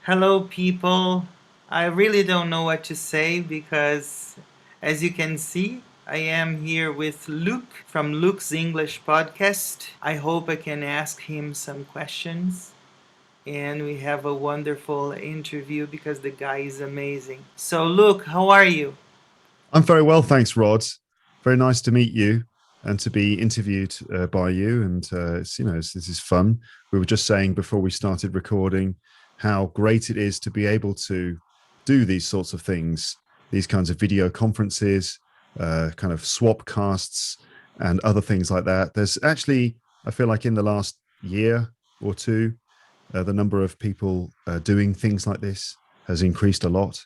Hello, people. I really don't know what to say because, as you can see, I am here with Luke from Luke's English podcast. I hope I can ask him some questions and we have a wonderful interview because the guy is amazing. So, Luke, how are you? I'm very well, thanks, Rod. Very nice to meet you and to be interviewed by you. And this is fun. We were just saying before we started recording how great it is to be able to do these sorts of things, these kinds of video conferences, kind of swap casts, and other things like that. There's actually, I feel like in the last year or two, the number of people doing things like this has increased a lot.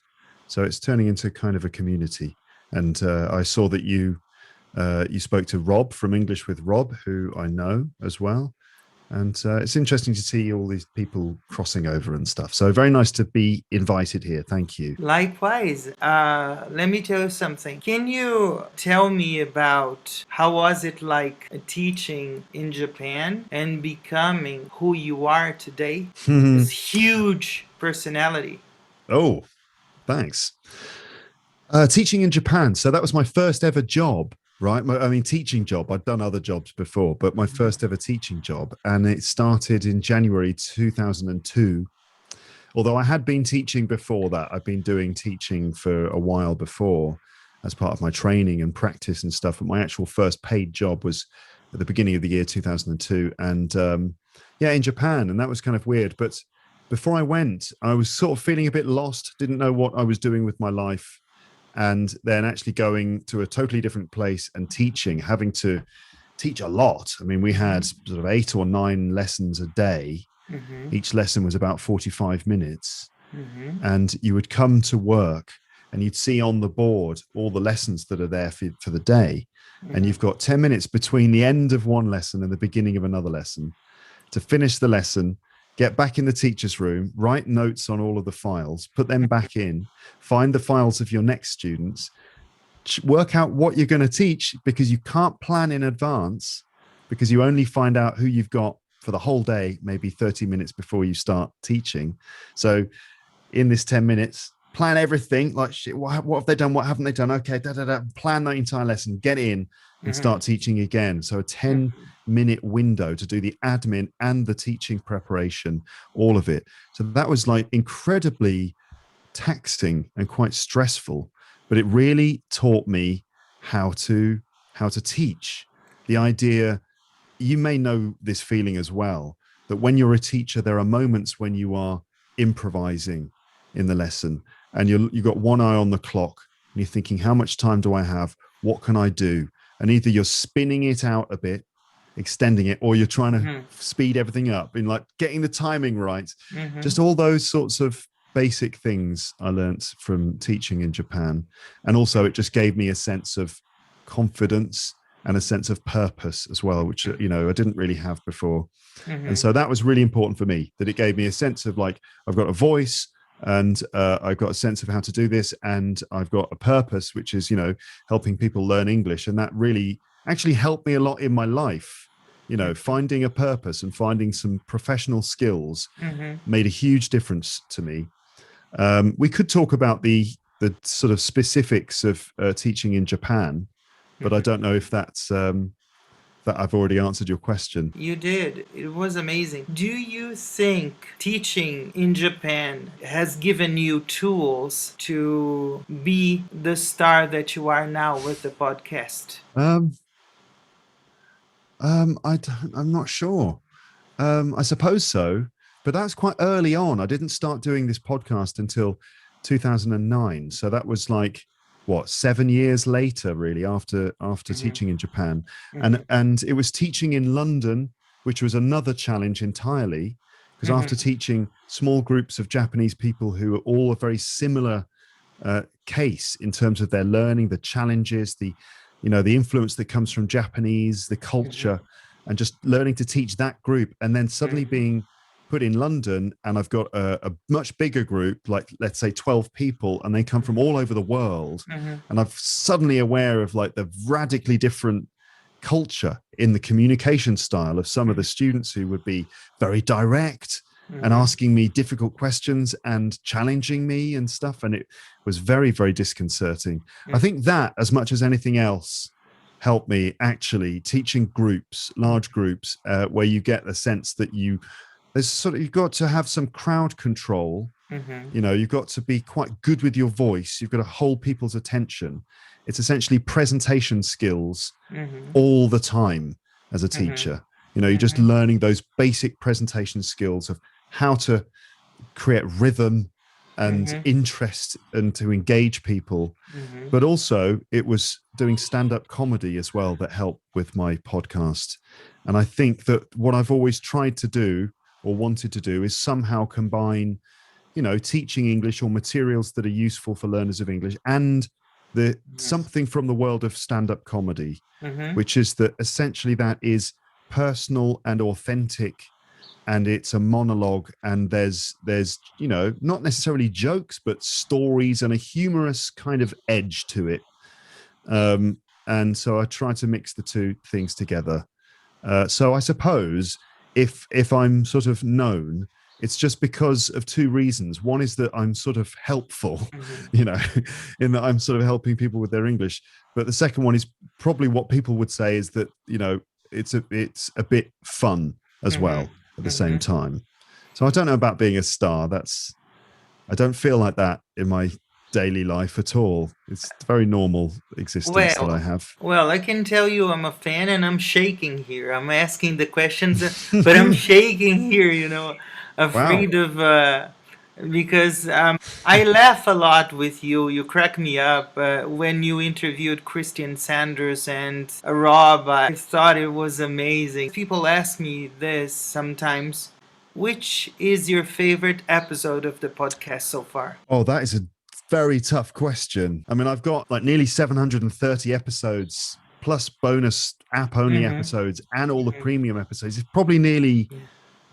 So it's turning into kind of a community. And I saw that you spoke to Rob from English with Rob, who I know as well. And it's interesting to see all these people crossing over and stuff. So very nice to be invited here. Thank you. Likewise, let me tell you something. Can you tell me about how was it like teaching in Japan and becoming who you are today? This huge personality. Oh, thanks. Teaching in Japan. So that was my first ever job, right? I mean, teaching job. I'd done other jobs before, but my first ever teaching job. And it started in January 2002. Although I had been teaching before that, I've been doing teaching for a while before as part of my training and practice and stuff. But my actual first paid job was at the beginning of the year 2002. And yeah, in Japan. And that was kind of weird. But before I went, I was sort of feeling a bit lost, didn't know what I was doing with my life. And then actually going to a totally different place and teaching, having to teach a lot. I mean, we had sort of 8 or 9 lessons a day. Mm-hmm. Each lesson was about 45 minutes. Mm-hmm. And you would come to work and you'd see on the board all the lessons that are there for the day. And you've got 10 minutes between the end of one lesson and the beginning of another lesson to finish the lesson, get back in the teacher's room, write notes on all of the files, put them back in, find the files of your next students, work out what you're going to teach, because you can't plan in advance, because you only find out who you've got for the whole day, maybe 30 minutes before you start teaching. So in this 10 minutes, plan everything, like, shit, what have they done? What haven't they done? Okay, plan that entire lesson, get in and Mm-hmm. start teaching again. So a 10-minute window to do the admin and the teaching preparation, all of it. So that was like incredibly taxing and quite stressful, but it really taught me how to teach. The idea, you may know this feeling as well, that when you're a teacher, there are moments when you are improvising in the lesson and you've got one eye on the clock and you're thinking, how much time do I have? What can I do? And either you're spinning it out a bit, extending it, or you're trying to Mm-hmm. speed everything up in like getting the timing right. Mm-hmm. Just all those sorts of basic things I learnt from teaching in Japan. And also it just gave me a sense of confidence and a sense of purpose as well, which, I didn't really have before. And Mm-hmm. so that was really important for me, that it gave me a sense of like, I've got a voice and I've got a sense of how to do this. And I've got a purpose, which is, helping people learn English. And that really actually helped me a lot in my life. Finding a purpose and finding some professional skills Mm-hmm. made a huge difference to me. We could talk about the sort of specifics of teaching in Japan, but I Mm-hmm. don't know if that I've already answered your question. You did. It was amazing. Do you think teaching in Japan has given you tools to be the star that you are now with the podcast? Um, I'm not sure. I suppose so, but that's quite early on. I didn't start doing this podcast until 2009, so that was like what, 7 years later, really, after Mm-hmm. teaching in Japan, Mm-hmm. and it was teaching in London, which was another challenge entirely, because after Mm-hmm. teaching small groups of Japanese people who are all a very similar case in terms of their learning, the challenges, the influence that comes from Japanese, the culture, and just learning to teach that group, and then suddenly Mm-hmm. being put in London, and I've got a much bigger group, like let's say 12 people, and they come from all over the world, Mm-hmm. and I'm suddenly aware of like the radically different culture in the communication style of some of the students who would be very direct and asking me difficult questions and challenging me and stuff. And it was very, very disconcerting. I think that, as much as anything else, helped me actually teaching groups, large groups, where you get the sense that you've got to have some crowd control. You've got to be quite good with your voice. You've got to hold people's attention. It's essentially presentation skills all the time as a teacher. You're just learning those basic presentation skills of how to create rhythm and interest and to engage people. But also it was doing stand-up comedy as well that helped with my podcast. And I think that what I've always tried to do or wanted to do is somehow combine, teaching English or materials that are useful for learners of English and something from the world of stand-up comedy, which is that essentially that is personal and authentic, and it's a monologue, and there's not necessarily jokes but stories and a humorous kind of edge to it. And so I try to mix the two things together. So I suppose if I'm sort of known, it's just because of two reasons. One is that I'm sort of helpful, in that I'm sort of helping people with their English. But the second one is probably what people would say is that, it's a bit fun as well at the same time. So I don't know about being a star. I don't feel like that in my daily life at all. It's a very normal existence that I have. Well, I can tell you I'm a fan, and I'm shaking here. I'm asking the questions, but I'm shaking here, afraid Wow. of, because I laugh a lot with you. You crack me up. When you interviewed Christian Sanders and Rob, I thought it was amazing. People ask me this sometimes. Which is your favorite episode of the podcast so far? Oh, that is a very tough question. I mean, I've got like nearly 730 episodes plus bonus app only episodes and all the premium episodes. It's probably nearly,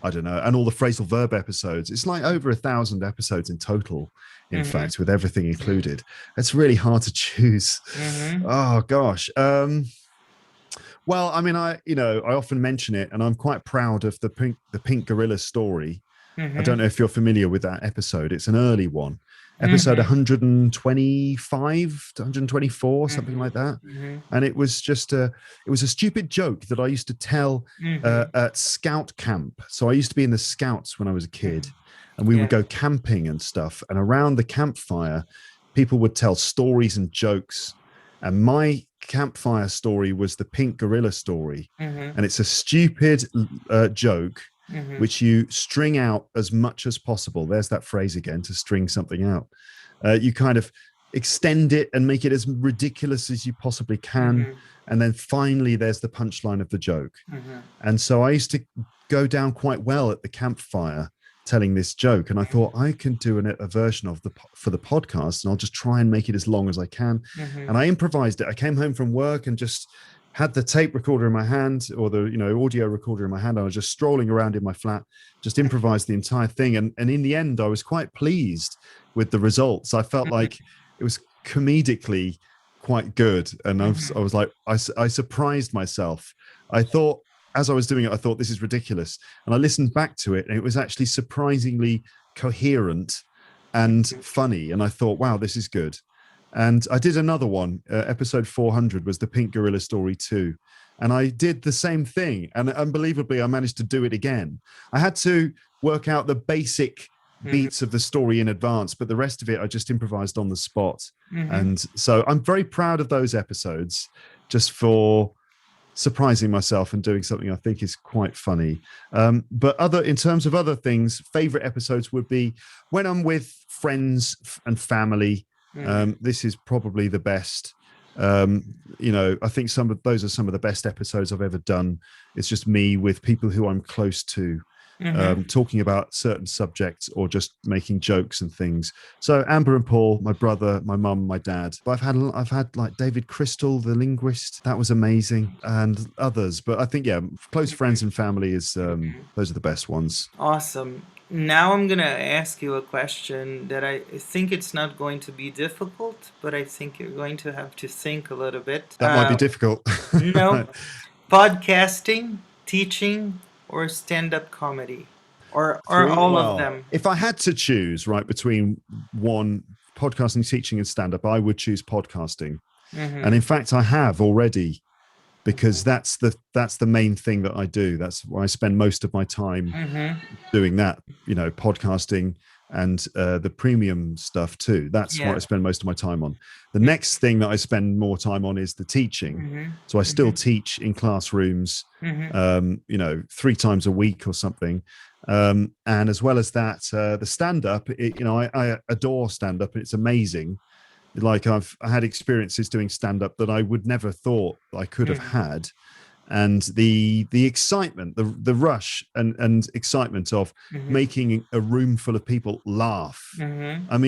I don't know, and all the phrasal verb episodes. It's like over 1,000 episodes in total, in fact, with everything included. It's really hard to choose. Oh gosh. Well, I mean, I often mention it, and I'm quite proud of the pink gorilla story. I don't know if you're familiar with that episode. It's an early one, episode 125 to 124, something like that. And it was a stupid joke that I used to tell at scout camp. So I used to be in the scouts when I was a kid, and we would go camping and stuff. And around the campfire, people would tell stories and jokes. And my campfire story was the pink gorilla story. And it's a stupid joke which you string out as much as possible. There's that phrase again, to string something out. You kind of extend it and make it as ridiculous as you possibly can. And then finally, there's the punchline of the joke. And so I used to go down quite well at the campfire telling this joke, and I thought I can do a version for the podcast, and I'll just try and make it as long as I can. And I improvised it. I came home from work and just had the tape recorder in my hand, or the audio recorder in my hand. I was just strolling around in my flat, just improvised the entire thing, and in the end I was quite pleased with the results. I felt like it was comedically quite good, and I was like, I surprised myself. I thought, as I was doing it, I thought, this is ridiculous. And I listened back to it, and it was actually surprisingly coherent and funny. And I thought, wow, this is good. And I did another one. Episode 400 was the pink gorilla story 2. And I did the same thing. And unbelievably, I managed to do it again. I had to work out the basic beats of the story in advance, but the rest of it, I just improvised on the spot. And so I'm very proud of those episodes, just for surprising myself and doing something I think is quite funny. But in terms of other things, favorite episodes would be when I'm with friends and family. This is probably the best. I think those are some of the best episodes I've ever done. It's just me with people who I'm close to, talking about certain subjects or just making jokes and things. So Amber and Paul, my brother, my mum, my dad. But I've had like David Crystal, the linguist. That was amazing, and others. But I think close friends and family is those are the best ones. Awesome. Now I'm gonna ask you a question that I think it's not going to be difficult, but I think you're going to have to think a little bit. That might be difficult. No, podcasting, teaching, or stand-up comedy? or Three. all of Well, them? if I had to choose right between one, podcasting, teaching, and stand up, I would choose podcasting. And in Mm-hmm. fact, I have already, because that's the main thing that I do. That's where I spend most of my time Mm-hmm. doing that, podcasting and the premium stuff too. That's what I Yeah. spend most of my time on. The next thing that I spend more time on is the teaching. Mm-hmm. So I still Mm-hmm. teach in classrooms, Mm-hmm. 3 times a week or something. And as well as that, the stand up, I adore stand up. It's amazing. Like I had experiences doing stand up that I would never thought I could have Mm-hmm. had, and the excitement, the rush and excitement of Mm-hmm. making a room full of people laugh. Mm-hmm. I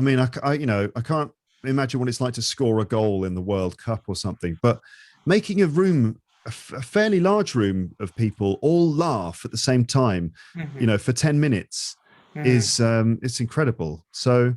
mean, I can't imagine what it's like to score a goal in the World Cup or something, but making a room, a fairly large room of people all laugh at the same time, Mm-hmm. for 10 minutes Mm-hmm. is it's incredible. So,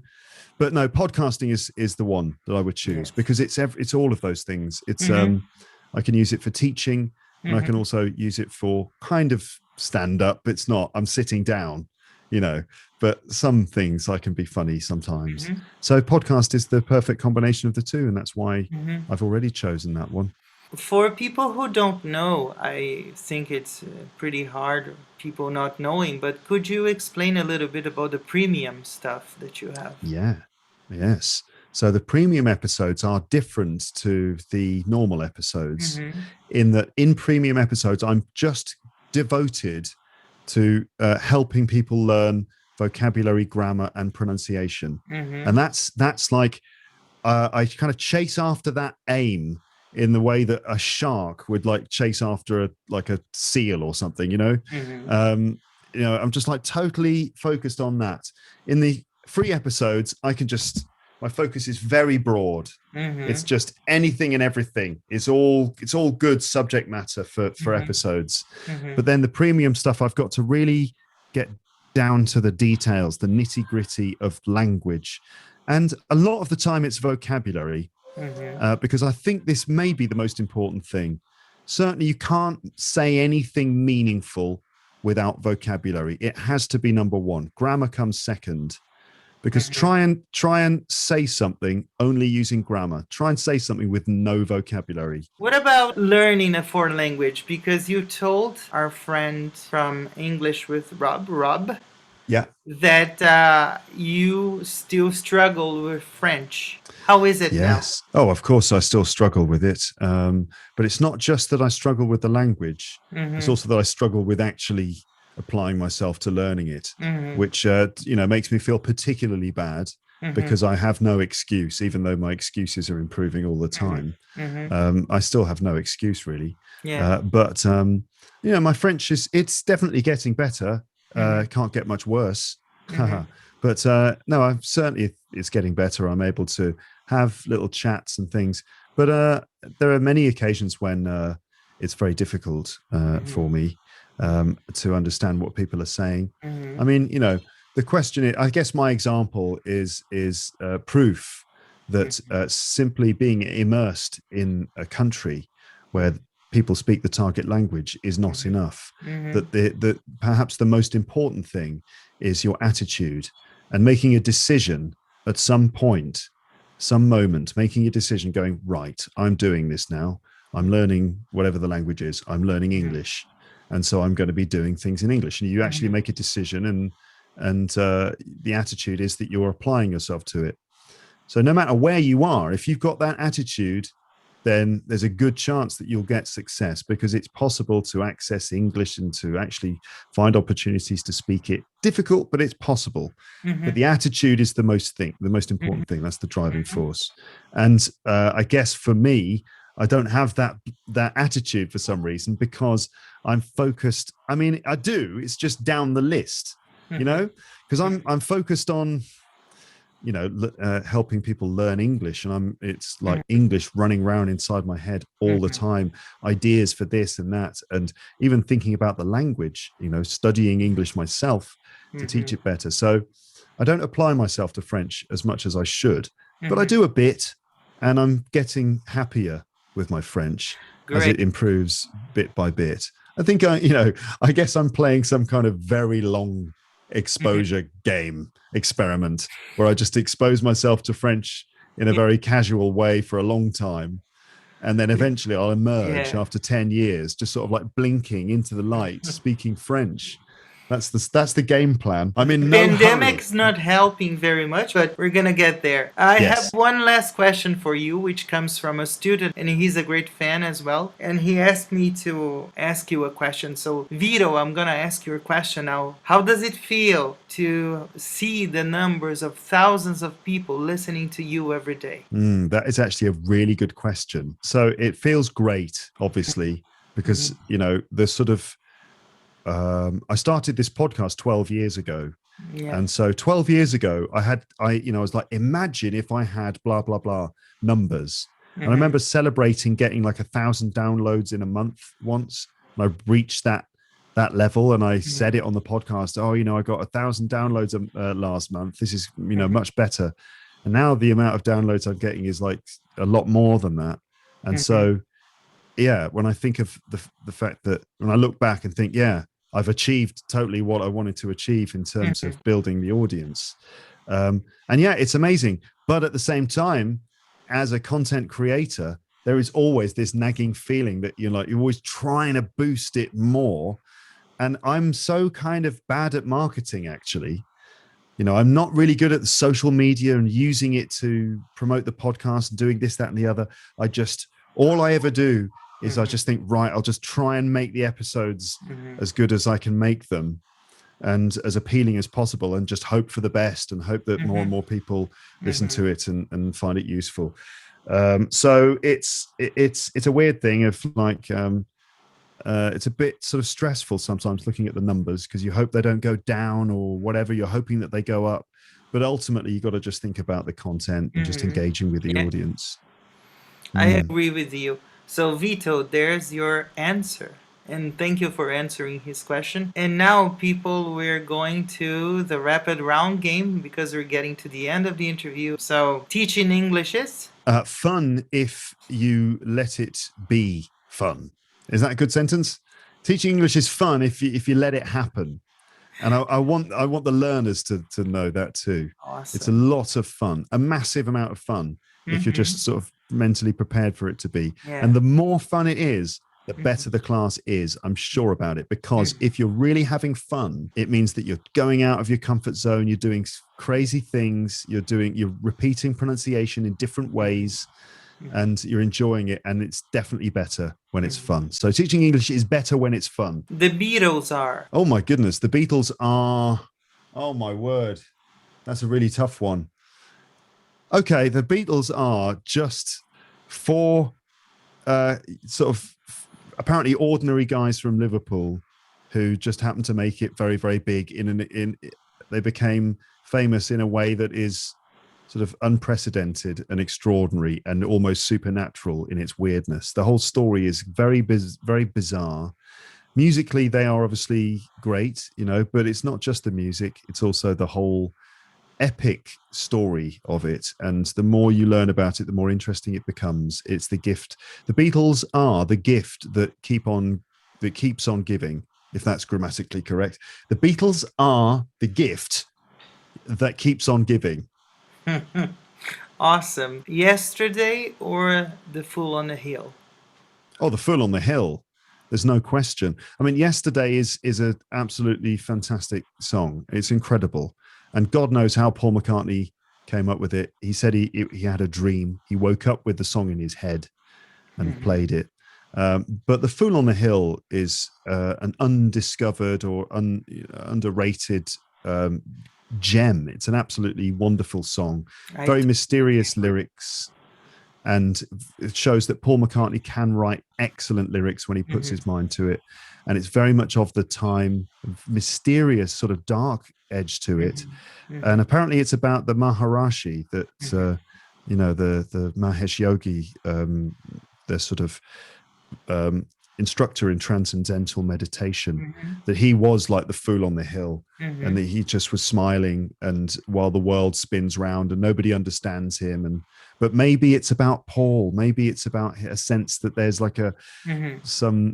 but no, podcasting is the one that I would choose, Yes. because it's all of those things. It's Mm-hmm. I can use it for teaching, and I can Mm-hmm. also use it for kind of stand up. It's not, I'm sitting down, you know, but some things I can be funny sometimes. Mm-hmm. So podcast is the perfect combination of the two, and that's why Mm-hmm. I've already chosen that one. For people who don't know, I think it's pretty hard, people not knowing, but could you explain a little bit about the premium stuff that you have? Yeah. Yes. So the premium episodes are different to the normal episodes, Mm-hmm. in that in premium episodes, I'm just devoted to helping people learn vocabulary, grammar, and pronunciation. Mm-hmm. And that's like, I kind of chase after that aim in the way that a shark would like chase after a seal or something, Mm-hmm. um, I'm just like totally focused on that. In the free episodes, my focus is very broad. Mm-hmm. It's just anything and everything. It's all good subject matter for Mm-hmm. episodes. Mm-hmm. But then the premium stuff, I've got to really get down to the details, the nitty gritty of language. And a lot of the time it's vocabulary, Mm-hmm. because I think this may be the most important thing. Certainly, you can't say anything meaningful without vocabulary. It has to be number one. Grammar comes second, because Mm-hmm. try and say something only using grammar. Try and say something with no vocabulary. What about learning a foreign language? Because you told our friend from English with Rob, Yeah. that you still struggle with French. How is it now? Yes. Oh, of course, I still struggle with it. But it's not just that I struggle with the language. It's Mm-hmm. also that I struggle with actually applying myself to learning it, Mm-hmm. which, makes me feel particularly bad, Mm-hmm. because I have no excuse, even though my excuses are improving all the time. Mm-hmm. Mm-hmm. I still have no excuse really. Yeah. But my French it's definitely getting better. Mm-hmm. Can't get much worse. Mm-hmm. But no, I'm certainly, it's getting better. I'm able to have little chats and things. But there are many occasions when it's very difficult for me to understand what people are saying. Mm-hmm. I mean, the question is, I guess my example is proof that simply being immersed in a country where people speak the target language is not enough. Mm-hmm. That perhaps the most important thing is your attitude, and making a decision at some point, some moment, making a decision, going, right, I'm doing this now. I'm learning whatever the language is. I'm learning English, and so I'm going to be doing things in English. And you actually make a decision, and the attitude is that you're applying yourself to it. So no matter where you are, if you've got that attitude, then there's a good chance that you'll get success, because it's possible to access English and to actually find opportunities to speak it. Difficult, but it's possible. Mm-hmm. But the attitude is the most important thing. That's the driving force. And I guess for me, I don't have that attitude for some reason, because I'm focused. I mean, I do. It's just down the list, because I'm focused on helping people learn English, and it's like English running around inside my head all the time, ideas for this and that, and even thinking about the language, studying English myself to teach it better. So I don't apply myself to French as much as I should, but I do a bit, and I'm getting happier with my French. as it Great. improves bit by bit. I think I guess I'm playing some kind of very long Mhm. exposure game experiment where I just expose myself to French in a Yeah. very casual way for a long time. And then eventually I'll emerge Yeah. after 10 years, just sort of like blinking into the light, speaking French. That's the game plan. I'm The in no hurry. pandemic's not helping very much, but we're gonna get there. I have Yes. one last question for you, which comes from a student, and he's a great fan as well. And he asked me to ask you a question. So, Vito, I'm gonna ask you a question now. How does it feel to see the numbers of thousands of people listening to you every day? That is actually a really good question. So it feels great, obviously, Mhm. because, the sort of, I started this podcast 12 years ago. Yeah. And so 12 years ago, I was like, imagine if I had blah, blah, blah numbers. And I Hmm. remember celebrating getting like 1,000 downloads in a month once. And I reached that level and I said it on the podcast. Oh, I got 1,000 downloads last month. This is, much better. And now the amount of downloads I'm getting is like a lot more than that. And Hmm. so yeah, when I think of the fact that when I look back and think, yeah, I've achieved totally what I wanted to achieve in terms Hmm. of building the audience. And yeah, it's amazing. But at the same time, as a content creator, there is always this nagging feeling that you're always trying to boost it more. And I'm so kind of bad at marketing, actually. I'm not really good at the social media and using it to promote the podcast and doing this, that, and the other. All I ever do is I just think, right, I'll just try and make the episodes Hmm. as good as I can make them and as appealing as possible and just hope for the best and hope that more and Hmm. more people listen Hmm. to it and find it useful. So it's a weird thing of like, it's a bit sort of stressful sometimes looking at the numbers because you hope they don't go down or whatever. You're hoping that they go up, but ultimately you got to just think about the content and just Hmm. engaging with the Yeah. audience. I Mm. agree with you. So, Vito, there's your answer. And thank you for answering his question. And now, people, we're going to the rapid round game because we're getting to the end of the interview. So, teaching English is? Fun if you let it be fun. Is that a good sentence? Teaching English is fun if you let it happen. And I want the learners to know that too. It's a Awesome. lot of fun, a massive amount of fun if you're Mm-hmm. just sort of mentally prepared for it to be. Yeah. And the more fun it is, the Mm-hmm. better the class is. I'm sure about it because if you're really having fun, it means that you're going out of your comfort zone. You're doing crazy things. You're repeating pronunciation in different ways Mm-hmm. and you're enjoying it. And it's definitely better when it's Mm-hmm. fun. So teaching English is better when it's fun. The Beatles are. Oh my goodness, the Beatles are. Oh my word, that's a really tough one. Okay, the Beatles are just four uh, sort of apparently ordinary guys from Liverpool who just happened to make it very, very big. They became famous in a way that is sort of unprecedented and extraordinary and almost supernatural in its weirdness. The whole story is very bizarre. Musically they are obviously great, but it's not just the music, it's also the whole epic story of it, and the more you learn about it the more interesting it becomes. It's the gift. The Beatles are the gift that keeps on giving, if that's grammatically correct. The Beatles are the gift that keeps on giving. Awesome. Yesterday or The Fool on the Hill? Oh, the Fool on the Hill. There's no question. I mean, Yesterday is an absolutely fantastic song. It's incredible, and God knows how Paul McCartney came up with it. He said he had a dream. He woke up with the song in his head and Mm-hmm. played it. But the Fool on the Hill is an undiscovered or underrated um, gem. It's an absolutely wonderful song. I Very totally mysterious agree. lyrics, and it shows that Paul McCartney can write excellent lyrics when he puts Mm-hmm. his mind to it. And it's very much of the time, mysterious, sort of dark edge to it. Mm-hmm. And Mm-hmm. apparently, it's about the Maharishi that the Mahesh Yogi, the sort of instructor in transcendental meditation, Mm-hmm. that he was like the fool on the hill, Mm-hmm. and that he just was smiling, and while the world spins round and nobody understands him. And but maybe it's about Paul, maybe it's about a sense that there's like a Mm-hmm.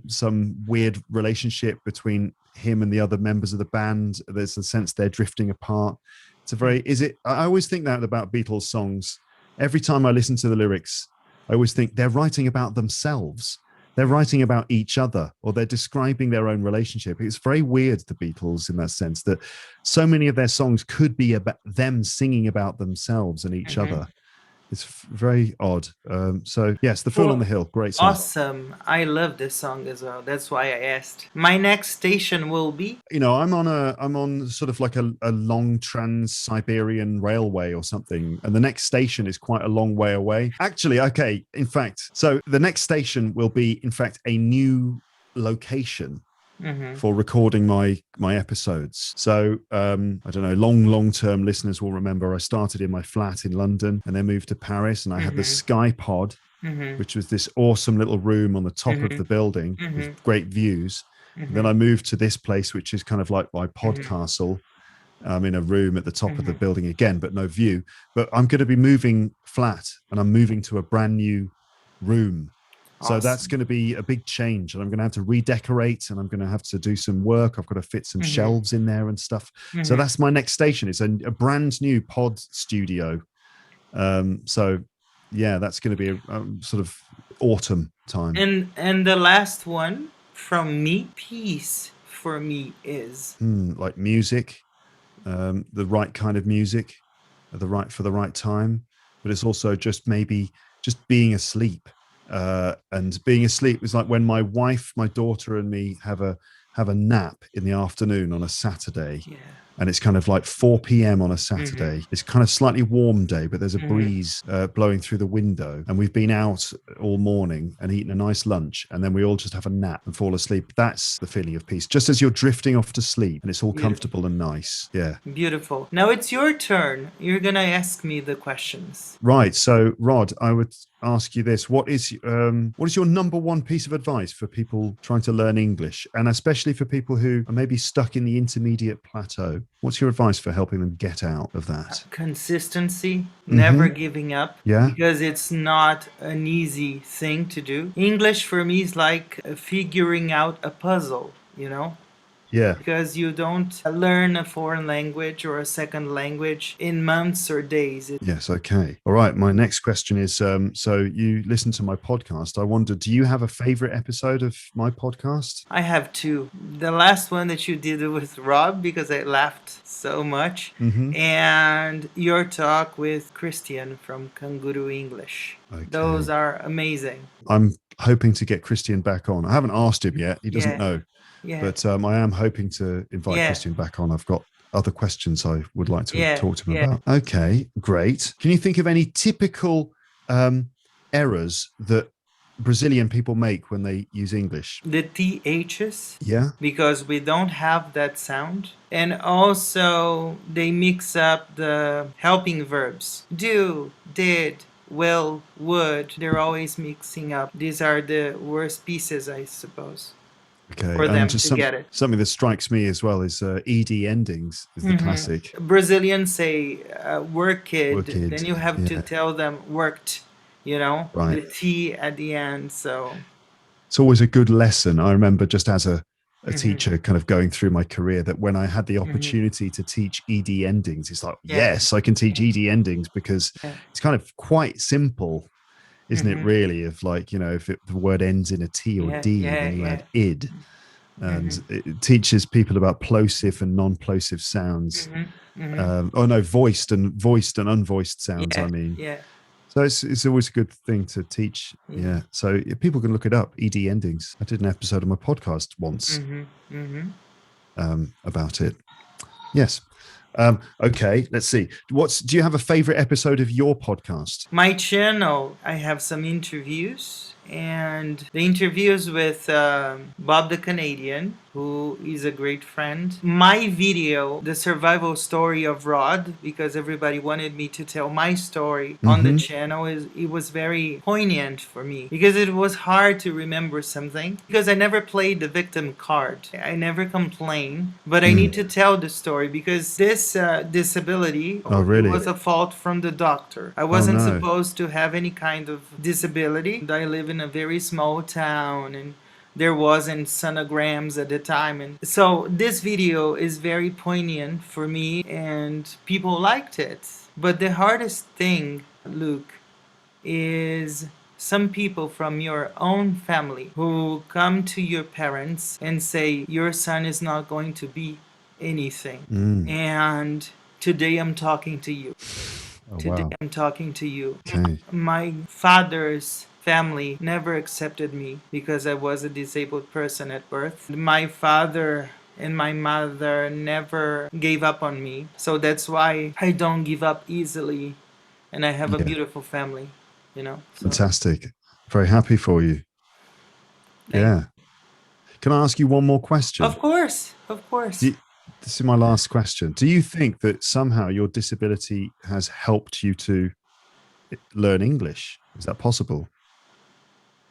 some weird relationship between him and the other members of the band. There's a sense they're drifting apart. It's a very, is it, I always think that about Beatles songs. Every time I listen to the lyrics, I always think they're writing about themselves. They're writing about each other, or they're describing their own relationship. It's very weird, the Beatles, in that sense, that so many of their songs could be about them singing about themselves and each Mm-hmm. other. It's very odd. So yes, The Fool on the Well, Hill, great song. awesome. I love this song as well. That's why I asked. My next station will be. You know, I'm on sort of like a long trans-Siberian railway or something, and the next station is quite a long way away. Actually, okay, in fact, so the next station will be, in fact, a new location Mm-hmm. for recording my episodes. So I don't know, long-term listeners will remember I started in my flat in London and then moved to Paris, and I had the Sky Pod, Mm-hmm. which was this awesome little room on the top of Mm-hmm. the building Mm-hmm. with great views. And then Mm-hmm. I moved to this place, which is kind of like my pod Mm-hmm. castle. I'm in a room at the top of the Mm-hmm. building again, but no view. But I'm going to be moving flat, and I'm moving to a brand new room. So that's Awesome. going to be a big change, and I'm going to have to redecorate, and I'm going to have to do some work. I've got to fit some Mm-hmm. shelves in there and stuff. So Mm-hmm. that's my next station. It's a brand new pod studio. So yeah, that's going to be a sort of autumn time. And the last one from me, peace for me is. Like music, the right kind of music, for the right time. But it's also just maybe just being asleep. And being asleep is like when my wife, my daughter, and me have a nap in the afternoon on a Saturday. Yeah. And it's kind of like 4 p.m. on a Saturday. Mm-hmm. It's kind of slightly warm day, but there's a Mm-hmm. breeze blowing through the window. And we've been out all morning and eaten a nice lunch. And then we all just have a nap and fall asleep. That's the feeling of peace. Just as you're drifting off to sleep and it's all Beautiful. comfortable and nice. Yeah. Beautiful. Now it's your turn. You're going to ask me the questions. Right. So, Rod, I would ask you this: what is your number one piece of advice for people trying to learn English, and especially for people who are maybe stuck in the intermediate plateau? What's your advice for helping them get out of that? Consistency, never giving up. Yeah. Because it's not an easy thing to do. English for me is like figuring out a puzzle, you know? Yeah. Because you don't learn a foreign language or a second language in months or days. Yes. Okay. All right. My next question is: so you listen to my podcast. I wonder, do you have a favorite episode of my podcast? I have two. The last one that you did with Rob, because I laughed so much, and your talk with Christian from Kangaroo English. Okay. Those are amazing. I'm hoping to get Christian back on. I haven't asked him yet. He doesn't know. Yeah. But I am hoping to invite Christian back on. I've got other questions I would like to talk to him about. Okay, great. Can you think of any typical errors that Brazilian people make when they use English? The THs. Yeah. Because we don't have that sound. And also they mix up the helping verbs. Do, did, will, would. They're always mixing up. These are the worst pieces, I suppose. Okay. For them just to get it. Something that strikes me as well is ED endings is the classic. Brazilians say worked, Worked, then you have to tell them worked, you know, right. the T at the end. So it's always a good lesson. I remember just as a teacher kind of going through my career that when I had the opportunity to teach ED endings, it's like, yes, I can teach ED endings because it's kind of quite simple. Isn't it really? Of like, you know, if the word ends in a T or D, then you add id. And it teaches people about plosive and non-plosive sounds. Voiced and unvoiced sounds, I mean. Yeah. So it's always a good thing to teach. Yeah. So people can look it up, ED endings. I did an episode of my podcast once about it. Yes. Okay, let's see. Do you have a favorite episode of your podcast? My channel, I have some interviews, and the interviews with Bob the Canadian who is a great friend. My video, the survival story of Rod, because everybody wanted me to tell my story on the channel, it was very poignant for me because it was hard to remember something because I never played the victim card. I never complain, but I need to tell the story because this disability, Oh, it really? was a fault from the doctor. I Oh, wasn't no. supposed to have any kind of disability. I live in a very small town and there wasn't sonograms at the time, and so this video is very poignant for me and people liked it. But the hardest thing, Luke, is some people from your own family who come to your parents and say your son is not going to be anything. And today I'm talking to you. Oh, Today wow. I'm talking to you. Okay. My father's family never accepted me because I was a disabled person at birth. My father and my mother never gave up on me. So that's why I don't give up easily and I have a Yeah. beautiful family, you know. So Fantastic. Very happy for you. thank Yeah. Can I ask you one more Of question? course, of course. This is my last question. Do you think that somehow your disability has helped you to learn English? Is that possible?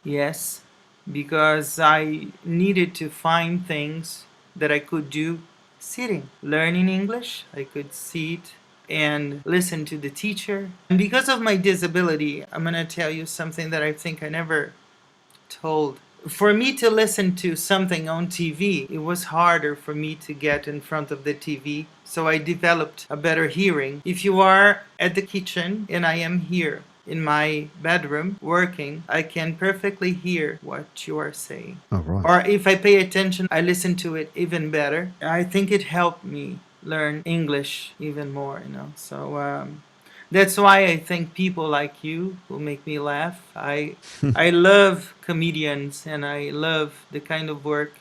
Yes, because I needed to find things that I could do sitting. Learning English, I could sit and listen to the teacher. And because of my disability, I'm going to tell you something that I think I never told. For me to listen to something on TV, it was harder for me to get in front of the TV. So I developed a better hearing. If you are at the kitchen and I am here in my bedroom working, I can perfectly hear what you are saying. Oh, right. Or if I pay attention, I listen to it even better. I think it helped me learn English even more, you know. So that's why I think people like you who make me laugh. I love comedians and I love the kind of work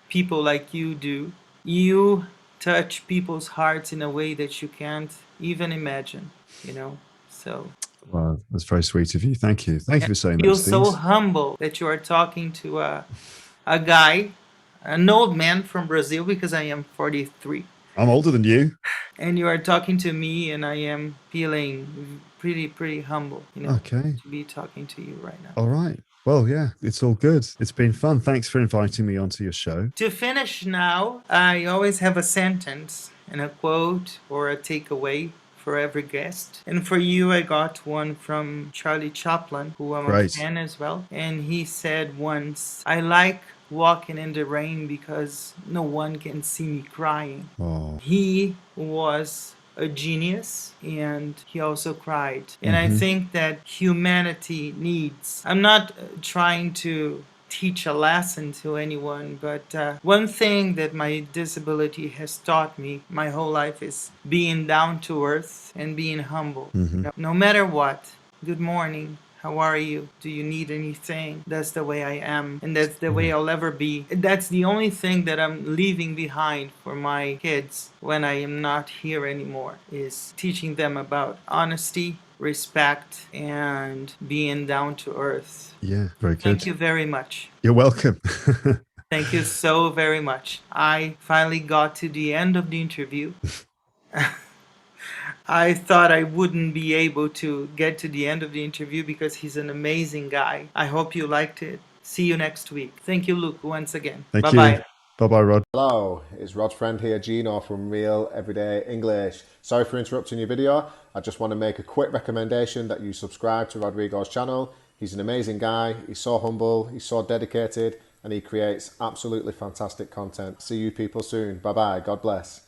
people like you do. You touch people's hearts in a way that you can't even imagine, you know. So Well, that's very sweet of you. Thank you. Thank you and for saying I feel those so things. humble that you are talking to a guy, an old man from Brazil because I am 43. I'm older than you. And you are talking to me and I am feeling pretty humble, you know, Okay. to be talking to you right now. All right. Well, yeah, it's all good. It's been fun. Thanks for inviting me onto your show. To finish now, I always have a sentence and a quote or a takeaway for every guest. And for you, I got one from Charlie Chaplin, who I'm a Great. fan as well. And he said once, I like walking in the rain because no one can see me crying. Oh. He was a genius and he also cried. And I think that humanity needs, I'm not trying to teach a lesson to anyone, but one thing that my disability has taught me my whole life is being down to earth and being humble. You know, no matter what. Good morning. How are you? Do you need anything? That's the way I am, and that's the way I'll ever be. That's the only thing that I'm leaving behind for my kids when I am not here anymore, is teaching them about honesty, respect, and being down to earth. Yeah, very Thank good. you very much. You're welcome. Thank you so very much. I finally got to the end of the interview. I thought I wouldn't be able to get to the end of the interview because he's an amazing guy. I hope you liked it. See you next week. Thank you, Luke, once again. Thank Bye you. bye. Bye-bye, Rod. Hello, it's Rod's friend here, Gino from Real Everyday English. Sorry for interrupting your video. I just want to make a quick recommendation that you subscribe to Rodrigo's channel. He's an amazing guy, he's so humble, he's so dedicated, and he creates absolutely fantastic content. See you people soon. Bye bye, God bless.